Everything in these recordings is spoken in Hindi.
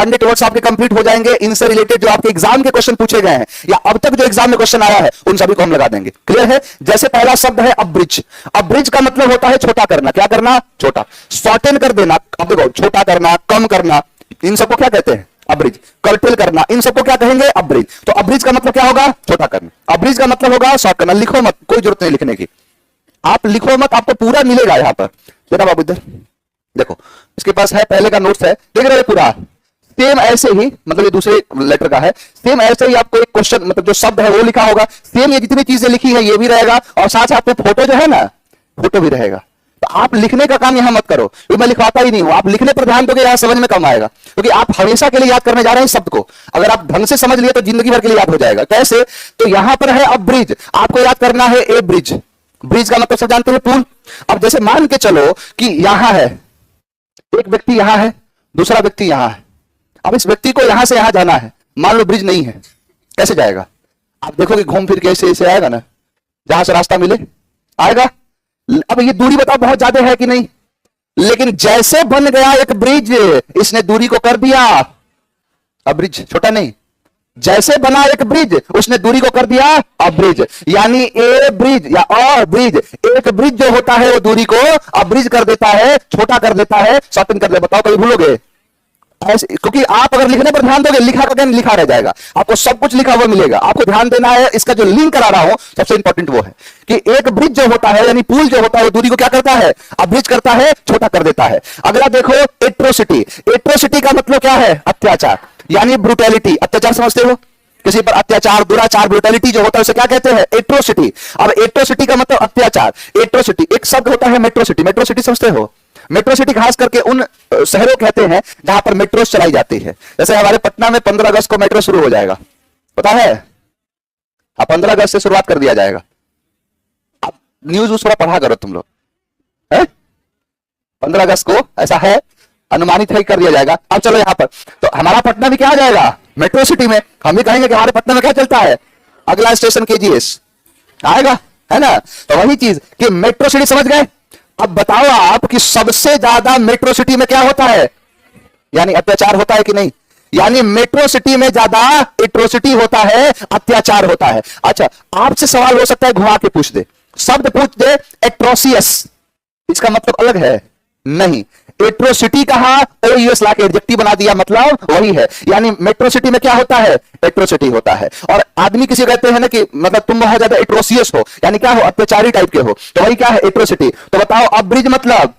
100 वर्ड्स आपके कंप्लीट हो जाएंगे। इनसे रिलेटेड जो आपके एग्जाम के क्वेश्चन पूछे गए हैं या अब तक जो एग्जाम में क्वेश्चन आया है उन सभी को हम लगा देंगे। क्लियर है? जैसे पहला शब्द है अब्रिज। अब्रिज का मतलब होता है छोटा करना। क्या करना? छोटा। शॉर्टेन कर देना। अब देखो, छोटा करना, कम करना, इन सबको क्या कहते हैं? अब्रिज। कर्टेल करना, इन सबको क्या कहेंगे? अब्रिज। तो अब्रिज का मतलब क्या होगा? छोटा करना। अब्रिज का मतलब होगा शॉर्ट करना। लिखो मत, कोई जरूरत नहीं लिखने की, आप लिखो मत, आपको पूरा मिलेगा यहां पर। जरा बाबू इधर देखो, इसके पास है पहले का नोट्स है, देख रहे पूरा सेम ऐसे ही, मतलब ये दूसरे लेटर का है, सेम ऐसे ही आपको एक क्वेश्चन, मतलब जो शब्द है वो लिखा होगा, सेम ये जितनी चीजें लिखी है ये भी रहेगा, और साथ साथ में फोटो जो है ना, फोटो भी रहेगा। तो आप लिखने का काम यहां मत करो, क्योंकि मैं लिखवाता ही नहीं हूं। आप लिखने पर ध्यान दोगे, यहां समझ में कम आएगा, क्योंकि आप हमेशा के लिए याद करने जा रहे हैं शब्द को। अगर आप ढंग से समझ लिए तो जिंदगी भर के लिए याद हो जाएगा। कैसे? तो यहां पर है अब ब्रिज, आपको याद करना है ए ब्रिज। ब्रिज का मतलब सब जानते हैं, पुल। अब जैसे मान के चलो कि यहां है एक व्यक्ति, यहां है दूसरा व्यक्ति, यहां है। अब इस व्यक्ति को यहां से यहां जाना है, मान लो ब्रिज नहीं है, कैसे जाएगा? आप देखोगे घूम फिर के ऐसे आएगा ना, जहां से रास्ता मिले आएगा। अब ये दूरी बताओ बहुत ज्यादा है कि नहीं? लेकिन जैसे बन गया एक ब्रिज, इसने दूरी को कर दिया। अब ब्रिज छोटा नहीं, जैसे बना एक ब्रिज उसने दूरी को कर दिया अब ब्रिज। यानी ए ब्रिज या और ब्रिज, एक ब्रिज जो होता है वो दूरी को अब ब्रिज कर देता है, छोटा कर देता है, शॉर्टन कर देता है। बताओ कभी भूलोगे? ऐसे, क्योंकि आप अगर लिखने पर ध्यान दोगे, लिखा का लिखा रह जाएगा, आपको सब कुछ लिखा हुआ मिलेगा। आपको ध्यान देना है, इसका जो लिंक करा रहा हूं सबसे इंपॉर्टेंट वो है कि एक ब्रिज जो होता है, यानी पुल जो होता है, वो दूरी को क्या करता है? अब ब्रिज करता है, छोटा कर देता है। अगला देखो एट्रोसिटी। एट्रोसिटी का मतलब क्या है? अत्याचार, यानी ब्रूटैलिटी। अत्याचार समझते हो? किसी पर अत्याचार, दुराचार, ब्रूटैलिटी जो होता है उसे क्या कहते हैं? एट्रोसिटी। अब एट्रोसिटी का मतलब अत्याचार। एट्रोसिटी एक शब्द होता है मेट्रोसिटी। मेट्रोसिटी समझते हो? मेट्रो सिटी खास करके उन शहरों कहते हैं जहां पर मेट्रो चलाई जाती है। जैसे हमारे पटना में 15 अगस्त को मेट्रो शुरू हो जाएगा, पता है? 15 अगस्त से शुरुआत कर दिया जाएगा। अब न्यूज उस थोड़ा पढ़ा करो तुम लोग, है 15 अगस्त को ऐसा है, अनुमानित है कर दिया जाएगा। अब चलो यहां पर, तो हमारा पटना भी क्या आ जाएगा? मेट्रो सिटी में। हम भी कहेंगे कि हमारे पटना में क्या चलता है? अगला स्टेशन केजीएस आएगा, है ना? तो वही चीज कि मेट्रो सिटी, समझ गए? अब बताओ आप कि सबसे ज्यादा मेट्रो सिटी में क्या होता है? यानी अत्याचार होता है कि नहीं? यानी मेट्रो सिटी में ज्यादा एट्रोसिटी होता है, अत्याचार होता है। अच्छा, आपसे सवाल हो सकता है, घुमा के पूछ दे, शब्द पूछ दे एट्रोसियस, इसका मतलब अलग है? नहीं, एट्रोसिटी कहा, ओयूएस ला के एडजेक्टिव बना दिया, मतलब वही है। यानी मेट्रो सिटी में क्या होता है? एट्रोसिटी होता है। और आदमी किसी कहते हैं ना कि मतलब तुम बहुत ज्यादा एट्रोसियस हो, यानी क्या हो? अत्याचारी टाइप के हो, तो वही क्या है? एट्रोसिटी। तो बताओ अब ब्रिज मतलब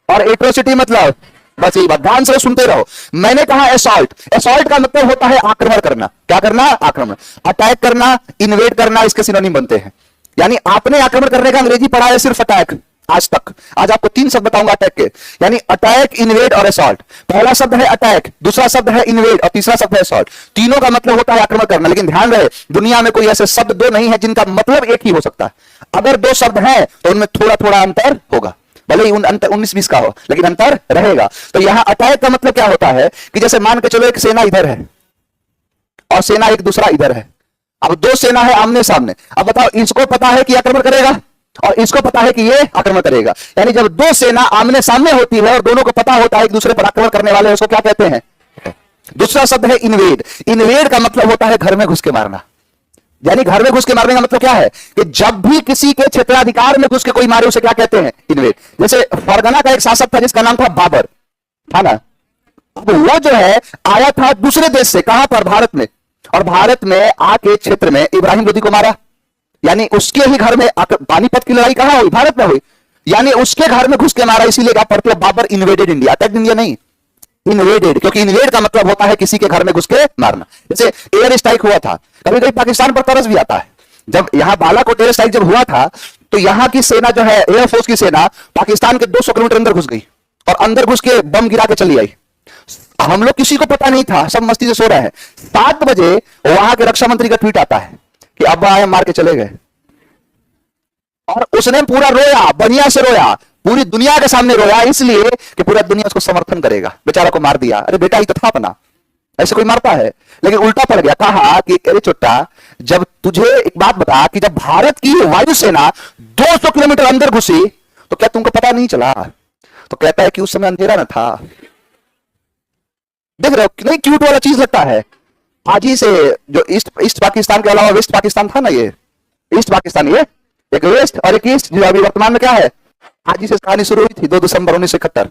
और एट्रोसिटी मतलब, बस यही बात ध्यान से सुनते रहो। मैंने कहा असॉल्ट। असॉल्ट का मतलब होता है आक्रमण करना। क्या करना? आक्रमण। अटैक करना, इन्वेड करना, इसके सिनोनिम बनते हैं। यानी आपने आक्रमण करने का अंग्रेजी पढ़ा है सिर्फ अटैक आज तक। आज आपको 3 शब्द बताऊंगा अटैक के, यानी अटैक, इन्वेड और असॉल्ट। पहला शब्द है अटैक, दूसरा शब्द है इन्वेड और तीसरा शब्द है असॉल्ट। तीनों का मतलब होता है आक्रमण करना। लेकिन ध्यान रहे, दुनिया में कोई ऐसे शब्द दो नहीं है जिनका मतलब एक ही हो सकता है। अगर 2 शब्द हैं तो उनमें थोड़ा थोड़ा अंतर होगा, भले ही उन अंतर 19-20 का हो, लेकिन अंतर रहेगा। तो यहां अटैक का मतलब क्या होता है कि जैसे मान के चलो एक सेना इधर है और सेना एक दूसरा इधर है। अब 2 सेना है आमने सामने। अब बताओ, इसको पता है कि आक्रमण करेगा और इसको पता है कि ये आक्रमण करेगा। यानी जब 2 सेना आमने सामने होती है और दोनों को पता होता है एक दूसरे पर आक्रमण करने वाले, उसको क्या कहते हैं? दूसरा शब्द है इन्वेड। इन्वेड का मतलब होता है घर में घुस के मारना। यानी घर में घुस के मारने का मतलब क्या है कि जब भी किसी के क्षेत्राधिकार में घुस के कोई मारे, उसे क्या कहते हैं? इन्वेड। जैसे फरगना का एक शासक था जिसका नाम था बाबर, था ना? अब वो जो है आया था दूसरे देश से, कहां पर? भारत में। और भारत में आके क्षेत्र में इब्राहिम लोदी को मारा, यानी उसके ही घर में पानीपत की लड़ाई कहां हुई? भारत में हुई। यानी उसके घर में घुस के मारा, इसीलिए क्या पढ़ते हो? Babur invaded India. Attack India नहीं, इन्वेडेड, क्योंकि इन्वेड का मतलब होता है किसी के घर में घुस के मारना। जैसे एयर स्ट्राइक हुआ था, कभी कभी पाकिस्तान पर तरस भी आता है। जब यहां बालाकोट एयर स्ट्राइक जब हुआ था तो यहां की सेना जो है, एयरफोर्स की सेना, पाकिस्तान के 200 किलोमीटर अंदर घुस गई और अंदर घुस के बम गिरा के चली आई। हम लोग किसी को पता नहीं था, सब मस्ती से सो रहे हैं। 7 बजे वहां के रक्षा मंत्री का ट्वीट आता है कि अब्बा आए मार के चले गए, और उसने पूरा रोया, बढ़िया से रोया, पूरी दुनिया के सामने रोया, इसलिए कि पूरा दुनिया उसको समर्थन करेगा। बेचारा को मार दिया। अरे बेटा, ये तो था अपना, ऐसे कोई मारता है? लेकिन उल्टा पड़ गया। कहा कि अरे चुट्टा, जब तुझे एक बात बता कि जब भारत की वायुसेना 200 किलोमीटर अंदर घुसी तो क्या तुमको पता नहीं चला? तो कहता है कि उस समय अंधेरा न था, देख रहे हो नहीं क्यूट वाला चीज लगता है। हाजी से जो ईस्ट पाकिस्तान के अलावा वेस्ट पाकिस्तान था ना, ये ईस्ट पाकिस्तान, ये एक वेस्ट और एक ईस्ट, जो अभी वर्तमान में क्या है। हाजी से कहानी शुरू हुई थी 2 दिसंबर 1971,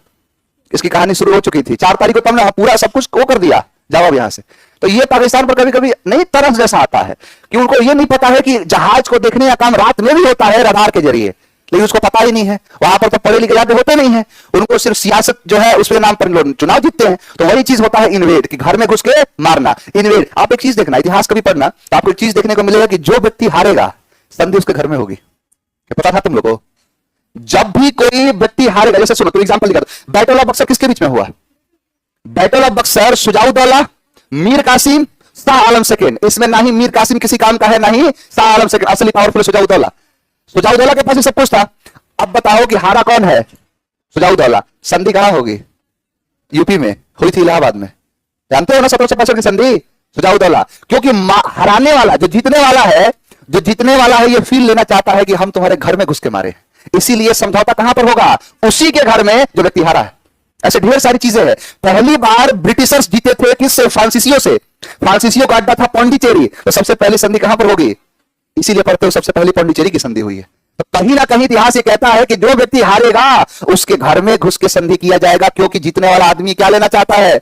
इसकी कहानी शुरू हो चुकी थी। 4 तारीख को तुमने पूरा सब कुछ वो कर दिया, जवाब यहां से। तो ये पाकिस्तान पर कभी कभी नहीं तरस जैसा आता है कि उनको ये नहीं पता है कि जहाज को देखने का काम रात में भी होता है रडार के जरिए, लेकिन उसको पता ही नहीं है। वहां पर तो पढ़े लिखे जाते होते नहीं है, उनको सिर्फ सियासत जो है उसके नाम पर लोग चुनाव जीतते हैं। तो वही चीज होता है इन्वेड, कि घर में घुस के मारना, इन्वेड। आप एक चीज देखना, इतिहास कभी पढ़ना तो आपको एक चीज देखने को मिलेगा कि जो व्यक्ति हारेगा संधि उसके घर में होगी। पता था तुम लोगों को? जब भी कोई व्यक्ति हारेगा, जैसे सुनो, तो एग्जांपल दिखा दो, बैटल ऑफ बक्सर किसके बीच में हुआ? Battle of Buxar Shujauddaula, Mir Qasim, Shah Alam second. इसमें ना ही मीर कासिम किसी काम का है, ना ही शाह आलम सेकेंड। असली पावरफुल सुजाउद्दौला। सुजाउद्दौला के पास ही सब कुछ था। अब बताओ कि हारा कौन है? सुजाउद्दौला। संधि कहां होगी? यूपी में हुई थी, इलाहाबाद में। जानते हो ना 1765 की संधि? सुजाउद्दौला। क्योंकि हराने वाला, जो जीतने वाला है, ये फील लेना चाहता है कि हम तुम्हारे घर में घुस के मारे। इसीलिए समझौता कहां पर होगा? उसी के घर में जो व्यक्ति हारा है। ऐसे ढेर सारी चीजें हैं। पहली बार ब्रिटिशर्स जीते थे किससे? फ्रांसीसियों से। फ्रांसीसियों का अड्डा था पौंडीचेरी। तो सबसे पहली संधि कहां पर होगी? इसीलिए पढ़ते हो सबसे पहली पौंडीचेरी की संधि हुई है। तो कहीं ना कहीं इतिहास ये कहता है कि जो व्यक्ति हारेगा उसके घर में घुस के संधि किया जाएगा, क्योंकि जीतने वाला आदमी क्या लेना चाहता है?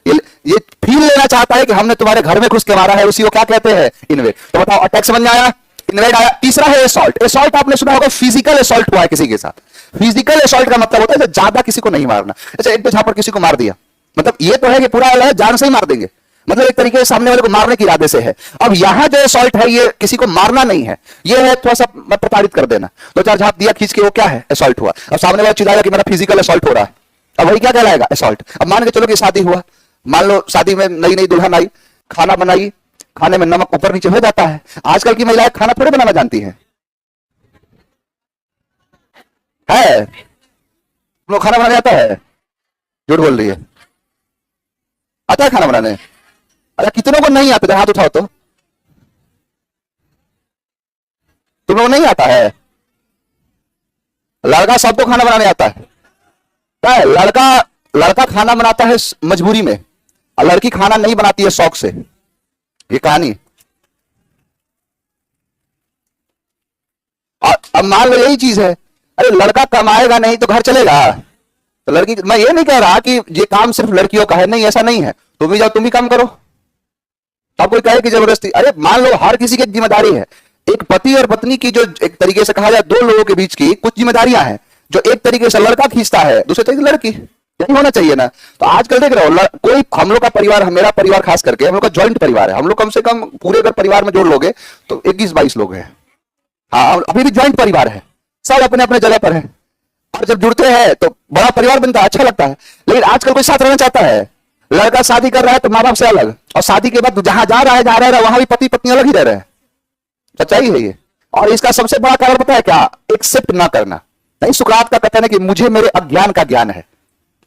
ये फील लेना चाहता है कि हमने तुम्हारे घर में घुस के मारा है। उसी को क्या कहते हैं? इन्वेड। तो बताओ, अटैक समझ में आया? इन्वेड आया। तीसरा है असॉल्ट। असॉल्ट आपने सुना होगा, फिजिकल असॉल्ट हुआ है किसी के साथ। फिजिकल असॉल्ट का मतलब होता है ज्यादा किसी को नहीं मारना। अच्छा, एक दो झापड़ किसी को मार दिया, मतलब ये तो है कि पूरा जान से ही मार देंगे, मतलब एक तरीके से सामने वाले को मारने के इरादे से है। अब यहां जो असॉल्ट है ये किसी को मारना नहीं है, ये है थोड़ा सा प्रताड़ित कर देना। 2-4 झाप दिया खींच के, वो क्या है? असॉल्ट हुआ। अब सामने वाला चिल्लाएगा कि मेरा फिजिकल असॉल्ट हो रहा है, अब वही क्या कहलाएगा? असॉल्ट। अब मान के चलो कि शादी हुआ, मान लो शादी में नई नई दुल्हन आई, खाना बनाई, खाने में नमक ऊपर नीचे हो जाता है। आजकल की महिलाएं खाना थोड़े बनाना जानती हैं। तुम लोग खाना बनाने आता है? झूठ बोल रही है। आता है खाना बनाने? अरे कितनों को नहीं आता? हाथ उठाओ तो। तुम लोग नहीं आता है? लड़का सबको खाना बनाने आता है। क्या है? लड़का खाना बनाता है मजबूरी में, और लड़की खाना नहीं बनाती है शौक से। ये कहानी। और अब मान लो यही चीज है, अरे लड़का कमाएगा नहीं तो घर चलेगा? तो लड़की, मैं ये नहीं कह रहा कि ये काम सिर्फ लड़कियों का है, नहीं, ऐसा नहीं है। तुम भी जाओ, तुम भी काम करो। तब कोई कहे कि जबरदस्ती? अरे मान लो हर किसी की जिम्मेदारी है। एक पति और पत्नी की, जो एक तरीके से कहा जाए 2 लोगों के बीच की कुछ जिम्मेदारियां हैं, जो एक तरीके से लड़का खींचता है, दूसरे तरीके से लड़की। यही होना चाहिए ना। तो आजकल देख रहे हो, कोई, हम लोग का परिवार, मेरा परिवार खास करके, हम लोग का ज्वाइंट परिवार है। हम लोग कम से कम पूरे अगर परिवार में जोड़ लोगे तो 21-22 लोग हैं। हाँ, अभी भी ज्वाइंट परिवार है, सब अपने अपने जगह पर है। और जब जुड़ते हैं तो बड़ा परिवार बनता है, अच्छा लगता है। लेकिन आजकल कोई साथ रहना चाहता है? लड़का शादी कर रहा है तो माँ बाप से अलग, और शादी के बाद जहां जा रहा है वहां भी पति पत्नी अलग ही रह रहे हैं। सच्चाई है ये। और इसका सबसे बड़ा कारण पता है क्या? एक्सेप्ट ना करना। नहीं, सुकरात का कथन है कि मुझे मेरे अज्ञान का ज्ञान है।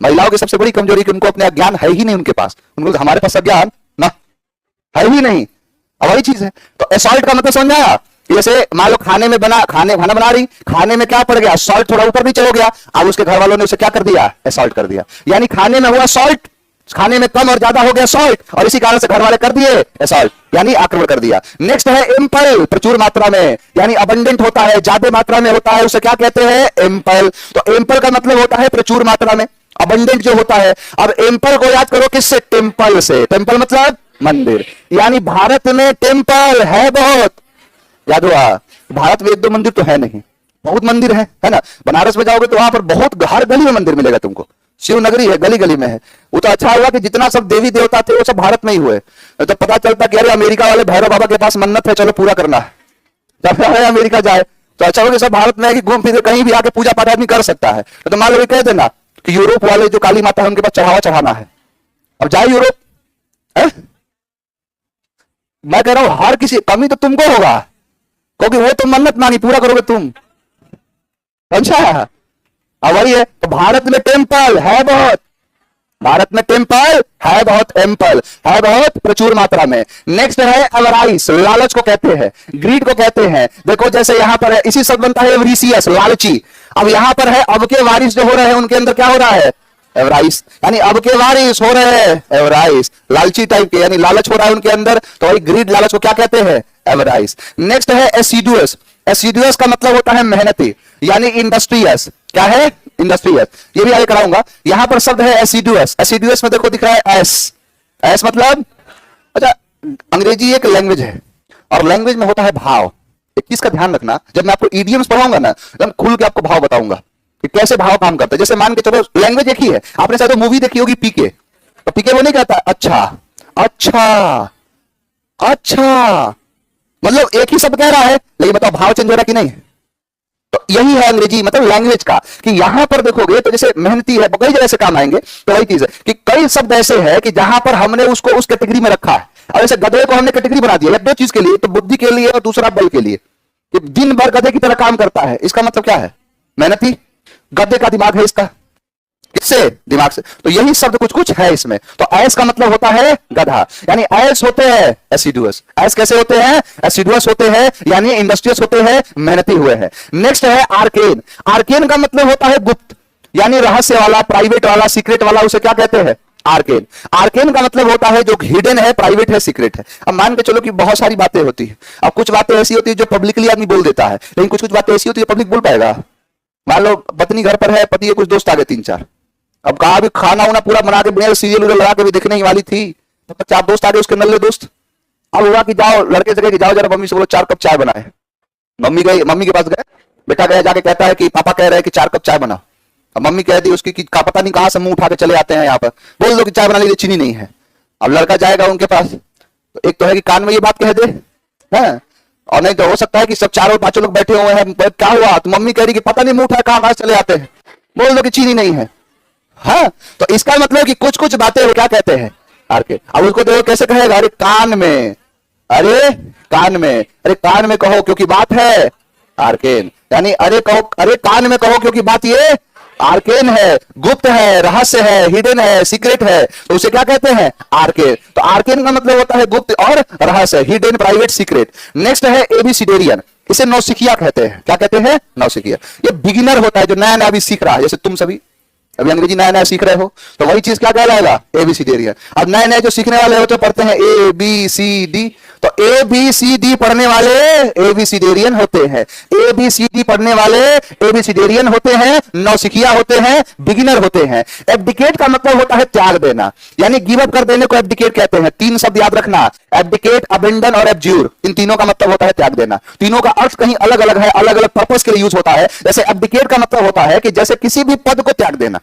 महिलाओं की सबसे बड़ी कमजोरी कि उनको अपने अज्ञान है ही नहीं उनके पास। उनको हमारे पास अज्ञान ना है ही नहीं। अब वही चीज है। तो असॉल्ट का मतलब समझ आया? जैसे मान लो खाना बना रही, खाने में क्या पड़ गया? सॉल्ट थोड़ा ऊपर नीचे हो गया। अब उसके घर वालों ने उसे क्या कर दिया? असॉल्ट कर दिया। यानी खाने में हुआ सॉल्ट, खाने में कम और ज्यादा हो गया सॉल्ट, और इसी कारण से घर वाले कर दिए असॉल्ट, यानी आक्रमण कर दिया। नेक्स्ट है इम्पल, प्रचुर मात्रा में, यानी अबंडेंट होता है, ज्यादा मात्रा में होता है, उसे क्या कहते हैं? इम्पल। तो इम्पल का मतलब होता है प्रचुर मात्रा में, अबंडेंट जो होता है। अब इम्पल को याद करो किससे? टेम्पल से। टेम्पल मतलब मंदिर। यानी भारत में टेम्पल है बहुत, याद हुआ? भारत में 1-2 मंदिर तो है नहीं, बहुत मंदिर है ना। बनारस में जाओगे तो वहां पर बहुत, हर गली में मंदिर मिलेगा तुमको। शिव नगरी है, गली गली में है। वो तो अच्छा हुआ कि जितना सब देवी देवता थे वो सब भारत में ही हुए। तो पता चलता कि अरे अमेरिका वाले भैरव बाबा के पास मन्नत है, चलो पूरा करना है। जब अमेरिका जाए तो अच्छा होगा सब भारत में है कि घूम फिर कहीं भी आके पूजा पाठ आदमी कर सकता है। तो मान लो कह देना कि यूरोप वाले जो काली माता है उनके पास चढ़ावा चढ़ाना है, अब जाए यूरोप है? मैं कह रहा हूं हर किसी, कमी तो तुमको होगा, क्योंकि वो तुम मन्नत मांगी, पूरा करोगे तुम। अच्छा, अब वही है। तो भारत में टेम्पल है बहुत, भारत में टेम्पल है बहुत, एम्पल है बहुत, प्रचुर मात्रा में। नेक्स्ट है अवराइस, लालच को कहते हैं, ग्रीड को कहते हैं। देखो जैसे यहां पर है, इसी शब्द बनता है एवरीसियस, लालची। अब यहां पर है अब के वारिस जो हो रहे हैं उनके अंदर क्या हो रहा है? एवराइस, यानी अब के वारिस हो रहे हैं एवराइस, लालची टाइप के, यानी लालच हो रहा है उनके अंदर, तो वही ग्रीड लालच को क्या कहते हैं, एवराइस। नेक्स्ट है एसिडुअस। एसिडुअस का मतलब होता है मेहनती, यानी इंडस्ट्रियस। क्या है, इंडस्ट्रियस। ये भी आगे कराऊंगा। यहां पर शब्द है एसिडुअस। एसिडुअस में देखो दिख रहा है एस, एस मतलब, अच्छा अंग्रेजी एक लैंग्वेज है और लैंग्वेज में होता है भाव। एक चीज का ध्यान रखना, जब मैं आपको इडियम्स पढ़ाऊंगा ना, जब खुल के आपको भाव बताऊंगा कि कैसे भाव काम करता है। जैसे मान के चलो लैंग्वेज एक ही है, आपने शायद मूवी देखी होगी पीके, तो पीके वो नहीं कहता अच्छा अच्छा अच्छा, मतलब एक ही शब्द कह रहा है, लेकिन बताओ भाव चेंज हो रहा है कि नहीं। तो यही है अंग्रेजी मतलब लैंग्वेज का, कि यहां पर देखोगे तो जैसे मेहनती है, कई जगह से काम आएंगे, तो वही चीज है कि कई शब्द ऐसे हैं कि जहां पर हमने उसको उस कैटेगरी में रखा है। अब ऐसे गधे को हमने कैटेगरी बना दिया, दो चीज के लिए, तो बुद्धि के लिए और दूसरा बल के लिए, कि दिन भर गधे की तरह काम करता है, इसका मतलब क्या है, मेहनती। गधे का दिमाग है इसका, किससे, दिमाग से। तो यही शब्द कुछ कुछ है इसमें। तो ऐस का मतलब होता है गधा, यानी ऐस होते हैं एसिडुअस। ऐस कैसे होते हैं, एसिडुअस होते हैं, यानी इंडस्ट्रियस होते हैं, मेहनती हुए हैं। नेक्स्ट है आर्केन। आर्केन का मतलब होता है गुप्त, यानी रहस्य वाला, प्राइवेट वाला, सीक्रेट वाला, उसे क्या कहते हैं, आर्केन। आर्केन का मतलब होता है जो हिडन है, प्राइवेट है, सीक्रेट है। अब मान के चलो कि बहुत सारी बातें होती है, अब कुछ बातें ऐसी होती है जो पब्लिकली आदमी बोल देता है, लेकिन कुछ कुछ बातें ऐसी होती है पब्लिक बोल पाएगा। मान लो पत्नी घर पर है, पति के कुछ दोस्त आ गए 3-4, अब कहा भी खाना वाना पूरा बना के बढ़िया सीरियल लगा के भी देखने ही वाली थी, तो 4 दोस्त आ गए उसके नल्ले दोस्त। अब हुआ कि जाओ, लड़के से कहे कि जाओ जरा मम्मी से बोलो 4 कप चाय बनाए। मम्मी गई, मम्मी के पास गए, बेटा गया जाके कहता है कि पापा कह रहे हैं कि 4 कप चाय बनाओ। अब मम्मी कह दी उसकी कि पता नहीं कहां से मुंह उठा के चले आते हैं यहाँ पर, बोल दो कि चाय बनाने के लिए चीनी नहीं है। अब लड़का जाएगा उनके पास, तो एक तो है कि कान में ये बात कह दे, है, और नहीं तो हो सकता है कि सब 4-5 लोग बैठे हुए हैं, क्या हुआ, तो मम्मी कह रही कि पता नहीं मुंह उठा कहां चले आते हैं, बोल दो कि चीनी नहीं है। हाँ, तो इसका मतलब कि कुछ कुछ बातें क्या कहते हैं, आर्केन। अब उसको देखो कैसे कहेगा, अरे कान में, अरे कान में, अरे कान में कहो क्योंकि बात है आर्केन, यानी अरे कहो, अरे कान में कहो क्योंकि बात ये आर्केन है, गुप्त है, रहस्य है, हिडन है, सीक्रेट है, तो उसे क्या कहते हैं, आर्केन। तो आर्केन का मतलब होता है गुप्त और रहस्य, हिडन, प्राइवेट, सीक्रेट। नेक्स्ट है एबीसिडेरियन। इसे नौसिखिया कहते हैं। क्या कहते हैं, नौसिखिया। ये बिगिनर होता है जो नया नया अभी सीख रहा है, जैसे तुम सभी अभी अंग्रेजी नया नया सीख रहे हो, तो वही चीज क्या कहलाएगा, एबीसीडेरियन। अब नए नए जो सीखने वाले हो तो पढ़ते हैं ए बी सी डी, तो ए बी सी डी पढ़ने वाले एबीसीडेरियन होते हैं, ए बी सी डी पढ़ने वाले एबीसीडेरियन होते हैं, नौसिखिया होते हैं, बिगिनर होते हैं। एब्डिकेट का मतलब होता है त्याग देना, यानी गिव अप कर देने को एब्डिकेट कहते हैं। 3 शब्द याद रखना, एब्डिकेट, अबेंडन और एब्ज्यूर, इन तीनों का मतलब होता है त्याग देना। तीनों का अर्थ कहीं अलग अलग है, अलग अलग पर्पस के लिए यूज होता है। जैसे एब्डिकेट का मतलब होता है कि जैसे किसी भी पद को त्याग देना,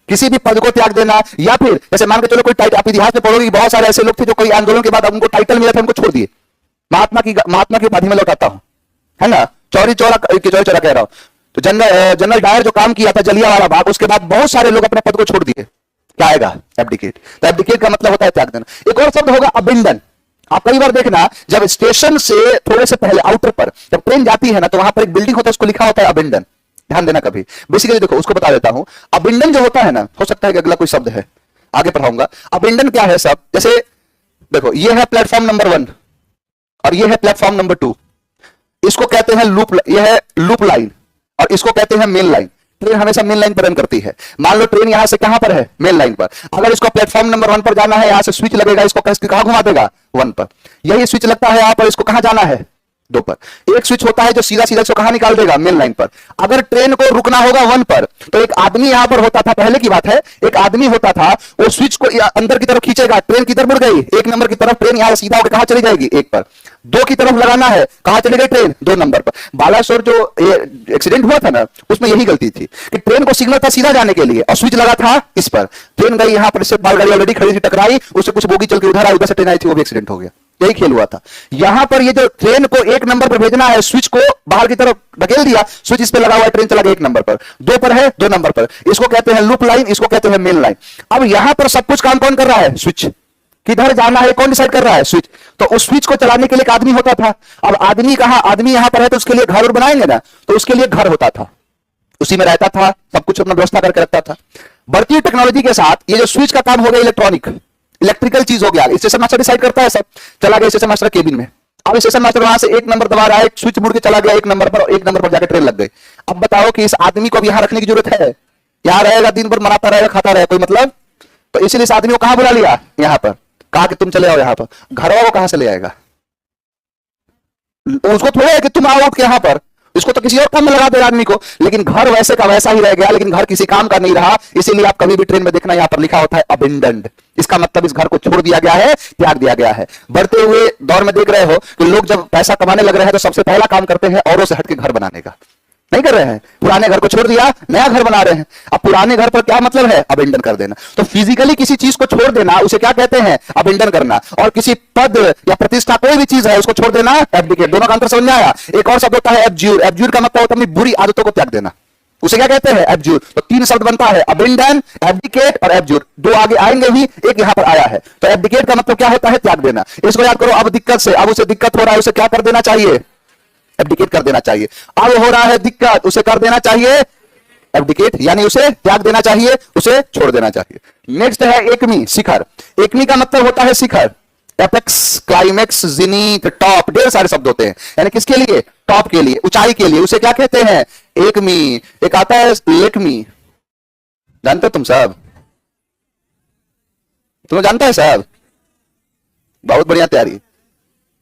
किसी भी पद को त्याग देना, या फिर जैसे मान के चलो कोई टाइटल, आप इतिहास में पढ़ोगे बहुत सारे ऐसे लोग थे जो कोई आंदोलन के बाद उनको टाइटल मिला था, उनको छोड़ दिए। महात्मा की उपाधि में लौटाता हूं, है ना, चौरी चौरा कह रहा हूं। तो जनरल डायर जो काम किया था जलियांवाला बाग, उसके बाद बहुत सारे लोग अपने पद को छोड़ दिए। क्या आएगा, एब्डिकेट। तो एब्डिकेट का मतलब होता है त्याग देना। एक और शब्द होगा अबेंडन। आप कई बार देखना, जब स्टेशन से थोड़े से पहले आउटर पर जब ट्रेन जाती है ना, तो वहां पर एक बिल्डिंग होता है, उसको लिखा होता है अबेंडन। ध्यान देना कभी। बेसिकली देखो, उसको बता देता हूं। अबेंडन जो होता है ना, हो सकता है कि अगला कोई शब्द है, आगे पढ़ाऊंगा। अबेंडन क्या है सब, जैसे देखो ये है प्लेटफॉर्म नंबर 1 और ये है प्लेटफॉर्म नंबर 2। इसको कहते हैं लूप, ये है लूप लाइन और इसको कहते हैं मेन लाइन। ट्रेन हमेशा मेन लाइन पर रन करती है। मान लो ट्रेन यहां से कहां पर है, मेन लाइन पर। अगर इसको प्लेटफॉर्म नंबर 1 पर जाना है, यहां से स्विच लगेगा, इसको कहां घुमा देगा, 1 पर। यही स्विच लगता है यहां पर, इसको कहां जाना है, 2 पर। एक स्विच होता है जो सीधा सीधा इसको कहां निकाल देगा, मेन लाइन पर। अगर ट्रेन को रुकना होगा 1 पर, तो एक आदमी यहां पर होता था, पहले की बात है, एक आदमी होता था, वो स्विच को अंदर की तरफ खींचेगा, ट्रेन किधर मुड़ गई, 1 नंबर की तरफ। ट्रेन यहां सीधा होकर कहां चली जाएगी, 1 पर। 2 की तरफ लगाना है, कहां चली गई ट्रेन, 2 नंबर पर। बालासोर जो एक्सीडेंट हुआ था ना, उसमें यही गलती थी कि ट्रेन को सिग्नल था सीधा जाने के लिए और स्विच लगा था इस पर। ट्रेन गई यहां पर, इससे मालगाड़ी ऑलरेडी खड़ी थी, टकराई, उससे कुछ बोगी चल के उधर आई, उधर से ट्रेन आई थी, वो भी एक्सीडेंट हो गया। यही खेल हुआ था। यहां पर ये जो ट्रेन को 1 नंबर पर भेजना है, स्विच को बाहर की तरफ ढकेल दिया, स्विच इस पे लगा हुआ है, ट्रेन चला गया 1 नंबर पर। 2 पर है, 2 नंबर पर। इसको कहते हैं लूप लाइन, इसको कहते हैं मेन लाइन। अब यहां पर सब कुछ काम कौन कर रहा है, स्विच। किधर जाना है कौन डिसाइड कर रहा है, स्विच। तो उस स्विच को चलाने के लिए एक आदमी होता था। अब आदमी कहां, आदमी यहां पर है, तो उसके लिए घर बनाएंगे ना, तो उसके लिए घर होता था, उसी में रहता था, सब कुछ अपना व्यवस्था करके रखता था। बढ़ती टेक्नोलॉजी के साथ ये जो स्विच का काम हो गया इलेक्ट्रिकल चीज हो गया। स्टेशन मास्टर डिसाइड करता है सब। चला गया स्टेशन मास्टर केबिन में। अब स्टेशन मास्टर वहां से 1 नंबर दबा रहा है, स्विच मुड़ के चला गया 1 नंबर पर, और 1 नंबर पर जाकर ट्रेन लग गई। अब बताओ कि इस आदमी को अब यहां रखने की जरूरत है, यहां रहेगा, दिन भर मनाता रहेगा, खाता रहेगा, कोई मतलब? तो इसीलिए इस आदमी को कहां बुला लिया? यहां पर कहा कि तुम चले आओ यहां पर। घर वालों को कहां से ले आएगा? उसको थोड़ा है कि तुम आओ के यहां पर, इसको तो किसी और काम में लगा दे आदमी को। लेकिन घर वैसे का वैसा ही रह गया, लेकिन घर किसी काम का नहीं रहा। इसीलिए आप कभी भी ट्रेन में देखना, यहां पर लिखा होता है अबेंडन्ड। इसका मतलब इस घर को छोड़ दिया गया है, त्याग दिया गया है। बढ़ते हुए दौर में देख रहे हो कि लोग जब पैसा कमाने लग रहे हैं तो सबसे पहला काम करते हैं औरों से हटके घर बनाने का। नहीं कर रहे हैं, पुराने घर को छोड़ दिया, नया घर बना रहे हैं। अब पुराने घर पर क्या मतलब है? अबेंडन कर देना। तो फिजिकली किसी चीज को छोड़ देना, उसे क्या कहते हैं? अबेंडन करना। और किसी पद या प्रतिष्ठा, कोई भी चीज है, उसको छोड़ देना, एब्डिकेट। दोनों का अंतर समझ में आया? एक और शब्द होता है एब्ज्यूर। एब्ज्यूर का मतलब होता है अपनी बुरी आदतों को त्याग देना, उसे क्या कहते हैं? एब्ज्यूर। तो तीन शब्द बनता है, अबेंडन, एब्डिकेट और एब्ज्यूर। दो आगे आएंगे ही, एक यहां पर आया है। तो एब्डिकेट का मतलब क्या होता है? त्याग देना। इसको याद करो। अब दिक्कत से, अब उसे दिक्कत हो रहा है, उसे क्या कर देना चाहिए? एब्डिकेट कर देना चाहिए। अब हो रहा है दिक्कत, उसे कर देना चाहिए एब्डिकेट, यानी उसे त्याग देना चाहिए, उसे छोड़ देना चाहिए। नेक्स्ट है एकमी, शिखर। एकमी का मतलब होता है शिखर, एपेक्स, क्लाइमेक्स, जिनीथ, टॉप, ढेर सारे शब्द होते हैं। यानी किसके लिए? टॉप के लिए, ऊंचाई के लिए। उसे क्या कहते हैं? एकमी। एक आता है लेकमी, जानते हो तुम सब? तुम्हें जानता है सब? बहुत बढ़िया तैयारी।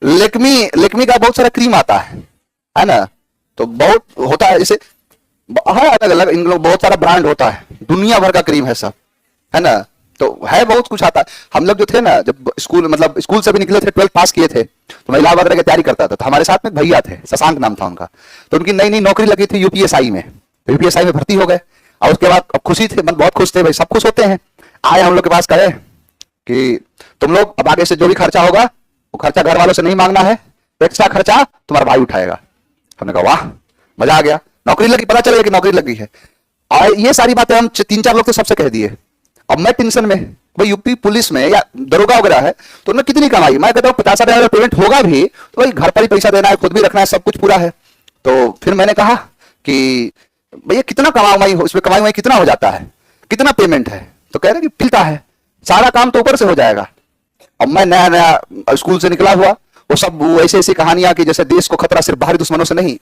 लेकमी, लेकमी का बहुत सारा क्रीम आता है ना? तो बहुत होता है, इसे अलग अलग इन लोग बहुत सारा ब्रांड होता है, दुनिया भर का क्रीम है सब, है ना? तो है बहुत कुछ आता है। हम लोग जो थे ना, जब स्कूल, मतलब स्कूल से भी निकले थे, 12th पास किए थे, तो मैं इलाहाबाद की तैयारी करता था। तो हमारे साथ में भैया थे, शशांक नाम था उनका। तो उनकी नई नई नौकरी लगी थी यूपीएसआई में। तो यूपीएसआई में भर्ती हो गए और उसके बाद अब खुशी थे, बहुत खुश थे भाई, सब खुश होते हैं। आए हम लोग के पास, कहे कि तुम लोग अब आगे से जो भी खर्चा होगा वो खर्चा घर वालों से नहीं मांगना है, एक्स्ट्रा खर्चा तुम्हारा भाई उठाएगा। हमने कहा वाह, मजा आ गया, नौकरी लगी, पता चलेगा कि नौकरी लगी है। और ये सारी बातें हम 3-4 लोग तो सबसे कह दिए। अब मैं टेंशन में, भाई यूपी पुलिस में या दरोगा वगैरह है, तो उन्होंने कितनी कमाई? मैं कहता हूँ 50,000 पेमेंट होगा भी तो भाई घर पर ही पैसा देना है, खुद भी रखना है, सब कुछ पूरा है। तो फिर मैंने कहा कि भैया कितना कमाई, उसमें कमाई कितना हो जाता है, कितना पेमेंट है? तो कह रहे कि मिलता है, सारा काम तो ऊपर से हो जाएगा। अब मैं नया नया स्कूल से निकला हुआ, वो सब ऐसे ऐसी कहानियां कि जैसे देश को खतरा सिर्फ बाहरी दुश्मनों से नहीं,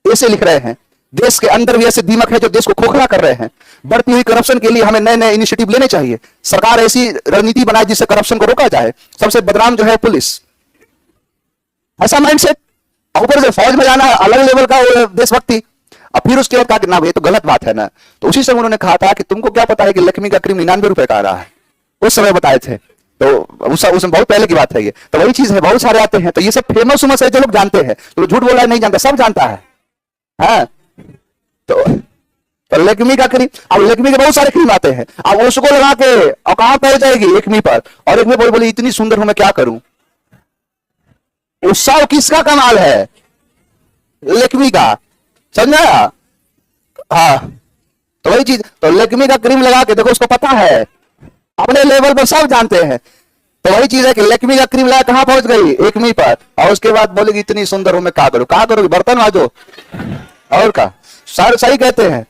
ऐसे लिख रहे हैं। देश के अंदर भी ऐसे दीमक है जो देश को खोखला कर रहे हैं। बढ़ती हुई करप्शन के लिए हमें नए नए इनिशिएटिव लेने चाहिए। सरकार ऐसी रणनीति बनाए जिससे करप्शन को रोका जाए। सबसे बदनाम जो है पुलिस, ऐसा माइंडसेट। ऊपर से फौज में जाना है, अलग लेवल का देशभक्ति। और फिर उसके बाद कहा कि ना ये तो गलत बात है ना। तो उसी समय उन्होंने कहा था कि तुमको क्या पता है कि लक्ष्मी का क्रीम 99 रुपए का आ रहा है, उस समय बताए थे। तो उसमें बहुत पहले की बात है ये। तो वही चीज है, बहुत सारे आते हैं। तो ये सब फेमस उमस है जो लोग जानते हैं, तो झूठ बोला है नहीं जानता, सब जानता है। हाँ, तो लेकमी का क्रीम, अब लेकमी के बहुत सारे क्रीम आते हैं। अब उसको लगा के और कहां पहुंच जाएगी? एकमी पर। और एकमी बोली इतनी सुंदर हूं मैं, क्या करूं? उत्साह किसका कमाल है? लेकमी का, समझा? हाँ, तो वही चीज। तो लेकमी का क्रीम लगा के देखो, उसको पता है, अपने लेवल पर सब जानते हैं। तो वही चीज है कि लेकमी का क्रीम लगा कहां पहुंच गई? एकमी पर। और उसके बाद बोलेगी इतनी सुंदर हूं मैं, क्या करूं? क्या करोगी? बर्तन मांजो और का। सर सही कहते हैं,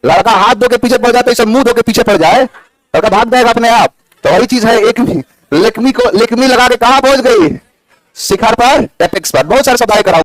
लड़का हाथ धो के पीछे पड़ जाता है, सब मुंह धो के पीछे पड़ जाए, लड़का भाग जाएगा अपने आप। तो वही चीज है एकमी। लेकमी को लेकमी लगा के कहां पहुंच गई? शिखर पर, एपेक्स पर। बहुत सारे शब्द आए कराओ।